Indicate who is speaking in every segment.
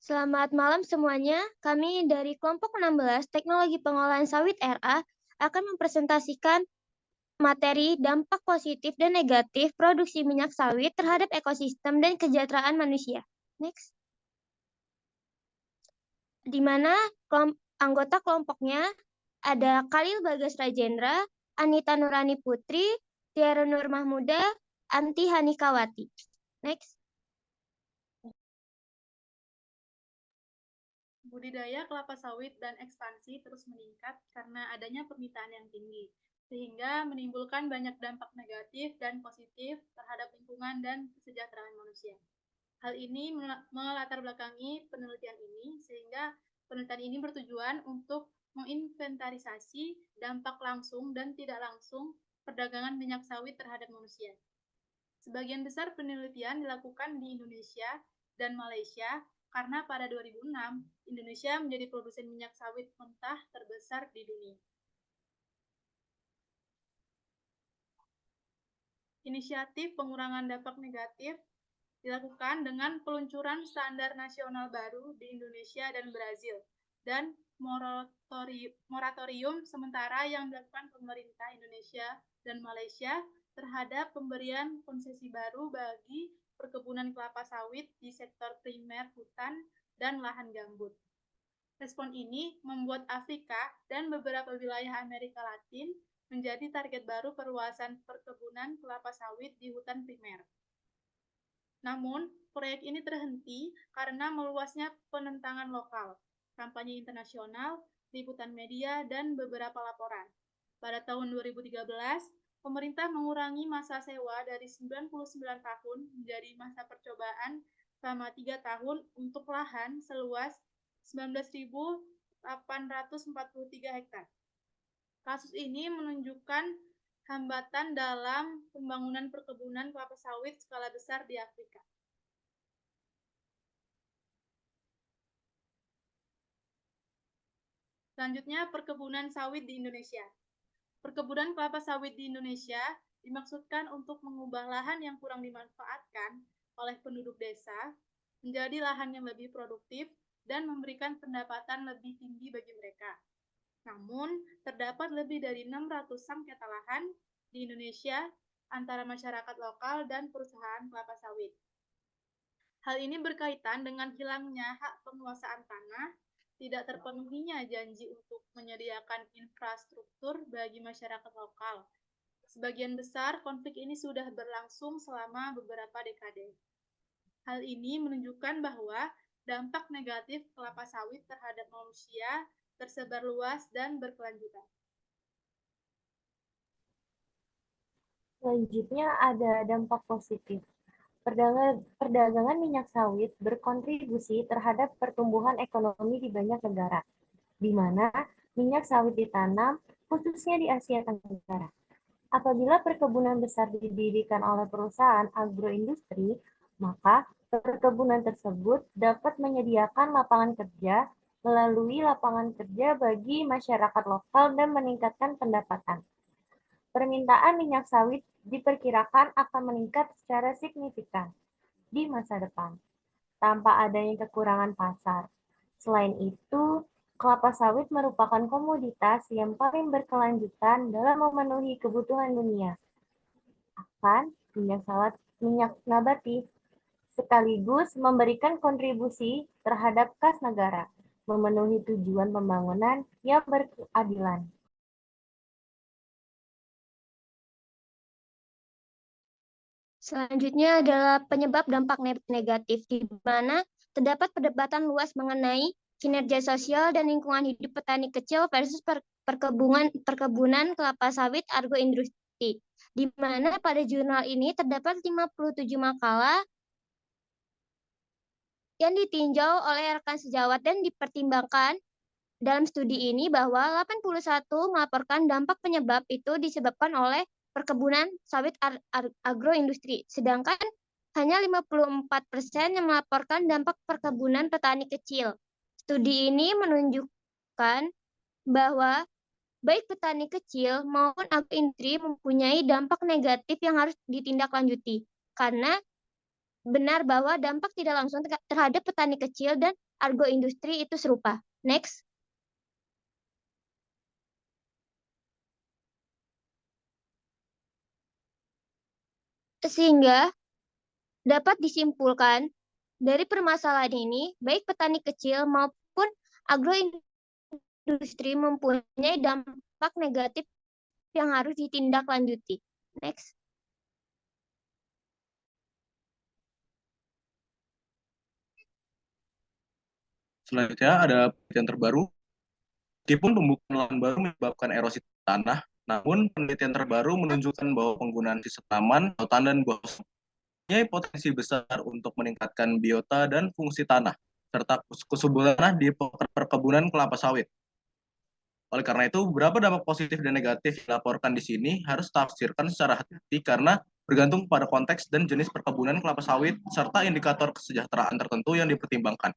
Speaker 1: Selamat malam semuanya. Kami dari kelompok 16 Teknologi Pengolahan Sawit RA akan mempresentasikan materi dampak positif dan negatif produksi minyak sawit terhadap ekosistem dan kesejahteraan manusia. Next. Di mana anggota kelompoknya ada Khalil Bagas Rajendra, Anita Nurani Putri, Tiara Nur Mahmuda, Anti Hanikawati. Next.
Speaker 2: Budidaya kelapa sawit dan ekspansi terus meningkat karena adanya permintaan yang tinggi, sehingga menimbulkan banyak dampak negatif dan positif terhadap lingkungan dan kesejahteraan manusia. Hal ini melatar belakangi penelitian ini, sehingga penelitian ini bertujuan untuk menginventarisasi dampak langsung dan tidak langsung perdagangan minyak sawit terhadap manusia. Sebagian besar penelitian dilakukan di Indonesia dan Malaysia karena pada 2006 Indonesia menjadi produsen minyak sawit mentah terbesar di dunia. Inisiatif pengurangan dampak negatif dilakukan dengan peluncuran standar nasional baru di Indonesia dan Brazil dan moratorium sementara yang dilakukan pemerintah Indonesia dan Malaysia terhadap pemberian konsesi baru bagi perkebunan kelapa sawit di sektor primer hutan dan lahan gambut. Respon ini membuat Afrika dan beberapa wilayah Amerika Latin menjadi target baru perluasan perkebunan kelapa sawit di hutan primer. Namun, proyek ini terhenti karena meluasnya penentangan lokal, kampanye internasional, liputan media, dan beberapa laporan. Pada tahun 2013, pemerintah mengurangi masa sewa dari 99 tahun menjadi masa percobaan selama 3 tahun untuk lahan seluas 19.843 hektar. Kasus ini menunjukkan hambatan dalam pembangunan perkebunan kelapa sawit skala besar di Afrika. Selanjutnya, perkebunan sawit di Indonesia. Perkebunan kelapa sawit di Indonesia dimaksudkan untuk mengubah lahan yang kurang dimanfaatkan oleh penduduk desa menjadi lahan yang lebih produktif dan memberikan pendapatan lebih tinggi bagi mereka. Namun, terdapat lebih dari 600 sengketa lahan di Indonesia antara masyarakat lokal dan perusahaan kelapa sawit. Hal ini berkaitan dengan hilangnya hak penguasaan tanah, tidak terpenuhinya janji untuk menyediakan infrastruktur bagi masyarakat lokal. Sebagian besar konflik ini sudah berlangsung selama beberapa dekade. Hal ini menunjukkan bahwa dampak negatif kelapa sawit terhadap manusia tersebar luas dan berkelanjutan.
Speaker 3: Selanjutnya ada dampak positif. Perdagangan minyak sawit berkontribusi terhadap pertumbuhan ekonomi di banyak negara, di mana minyak sawit ditanam, khususnya di Asia Tenggara. Apabila perkebunan besar didirikan oleh perusahaan agroindustri, maka perkebunan tersebut dapat menyediakan lapangan kerja melalui lapangan kerja bagi masyarakat lokal dan meningkatkan pendapatan. Permintaan minyak sawit diperkirakan akan meningkat secara signifikan di masa depan, tanpa adanya kekurangan pasar. Selain itu, kelapa sawit merupakan komoditas yang paling berkelanjutan dalam memenuhi kebutuhan dunia. Akan minyak nabati, sekaligus memberikan kontribusi terhadap kas negara, memenuhi tujuan pembangunan yang berkeadilan.
Speaker 1: Selanjutnya adalah penyebab dampak negatif, di mana terdapat perdebatan luas mengenai kinerja sosial dan lingkungan hidup petani kecil versus perkebunan kelapa sawit agroindustri, di mana pada jurnal ini terdapat 57 makalah yang ditinjau oleh rekan sejawat dan dipertimbangkan dalam studi ini bahwa 81 melaporkan dampak penyebab itu disebabkan oleh perkebunan sawit agroindustri, sedangkan hanya 54% yang melaporkan dampak perkebunan petani kecil. Studi ini menunjukkan bahwa baik petani kecil maupun agroindustri mempunyai dampak negatif yang harus ditindaklanjuti, karena benar bahwa dampak tidak langsung terhadap petani kecil dan agroindustri itu serupa. Next. Sehingga dapat disimpulkan dari permasalahan ini, baik petani kecil maupun agroindustri mempunyai dampak negatif yang harus ditindaklanjuti. Next.
Speaker 4: Selanjutnya ada penelitian terbaru. Meskipun pembukaan lahan baru menyebabkan erosi tanah, namun penelitian terbaru menunjukkan bahwa penggunaan sisa tanaman, lautan, dan buah mempunyai potensi besar untuk meningkatkan biota dan fungsi tanah, serta kesuburan tanah di perkebunan kelapa sawit. Oleh karena itu, beberapa dampak positif dan negatif dilaporkan di sini harus tafsirkan secara hati-hati karena bergantung pada konteks dan jenis perkebunan kelapa sawit serta indikator kesejahteraan tertentu yang dipertimbangkan.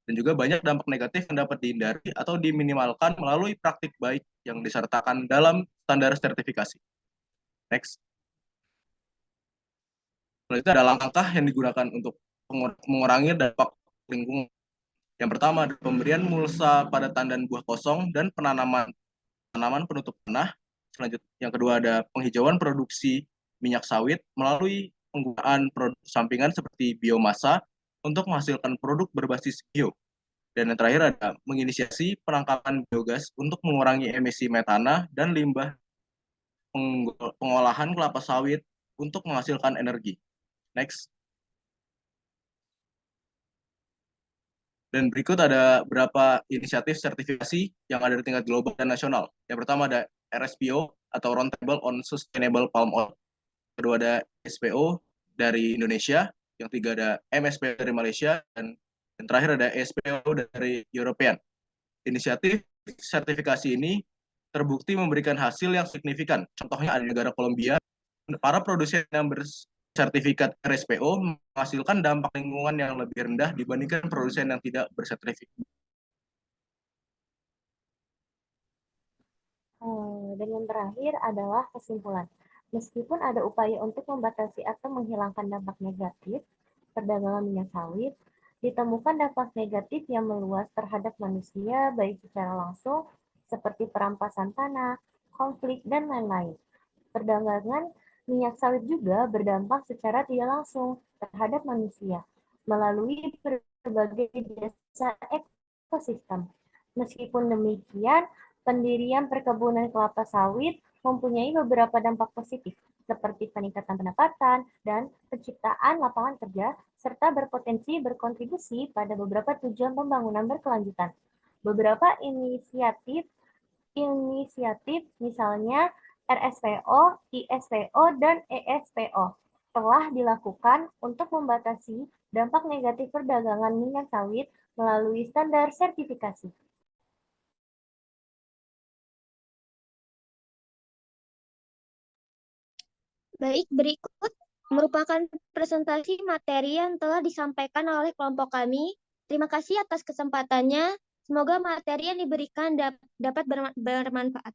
Speaker 4: Dan juga banyak dampak negatif yang dapat dihindari atau diminimalkan melalui praktik baik yang disertakan dalam standar sertifikasi. Next. Selanjutnya ada langkah yang digunakan untuk mengurangi dampak lingkungan. Yang pertama adalah pemberian mulsa pada tandan buah kosong dan penanaman penutup tanah. Selanjutnya, yang kedua ada penghijauan produksi minyak sawit melalui penggunaan produk sampingan seperti biomasa untuk menghasilkan produk berbasis bio. Dan yang terakhir ada menginisiasi penangkapan biogas untuk mengurangi emisi metana dan limbah pengolahan kelapa sawit untuk menghasilkan energi. Next. Dan berikut ada beberapa inisiatif sertifikasi yang ada di tingkat global dan nasional. Yang pertama ada RSPO atau Roundtable on Sustainable Palm Oil. Kedua ada SPO dari Indonesia. Yang tiga ada MSPO dari Malaysia. Dan yang terakhir ada SPO dari European. Inisiatif sertifikasi ini terbukti memberikan hasil yang signifikan. Contohnya ada negara Kolombia, para produsen yang bersertifikat RSPO menghasilkan dampak lingkungan yang lebih rendah dibandingkan produsen yang tidak bersertifikat.
Speaker 3: Dan yang terakhir adalah kesimpulan. Meskipun ada upaya untuk membatasi atau menghilangkan dampak negatif perdagangan minyak sawit, ditemukan dampak negatif yang meluas terhadap manusia, baik secara langsung, seperti perampasan tanah, konflik, dan lain-lain. Perdagangan minyak sawit juga berdampak secara tidak langsung terhadap manusia, melalui berbagai jasa ekosistem. Meskipun demikian, pendirian perkebunan kelapa sawit mempunyai beberapa dampak positif, seperti peningkatan pendapatan dan penciptaan lapangan kerja, serta berpotensi berkontribusi pada beberapa tujuan pembangunan berkelanjutan. Beberapa inisiatif misalnya RSPO, ISPO, dan ESPO telah dilakukan untuk membatasi dampak negatif perdagangan minyak sawit melalui standar sertifikasi.
Speaker 1: Baik, berikut merupakan presentasi materi yang telah disampaikan oleh kelompok kami. Terima kasih atas kesempatannya. Semoga materi yang diberikan dapat bermanfaat.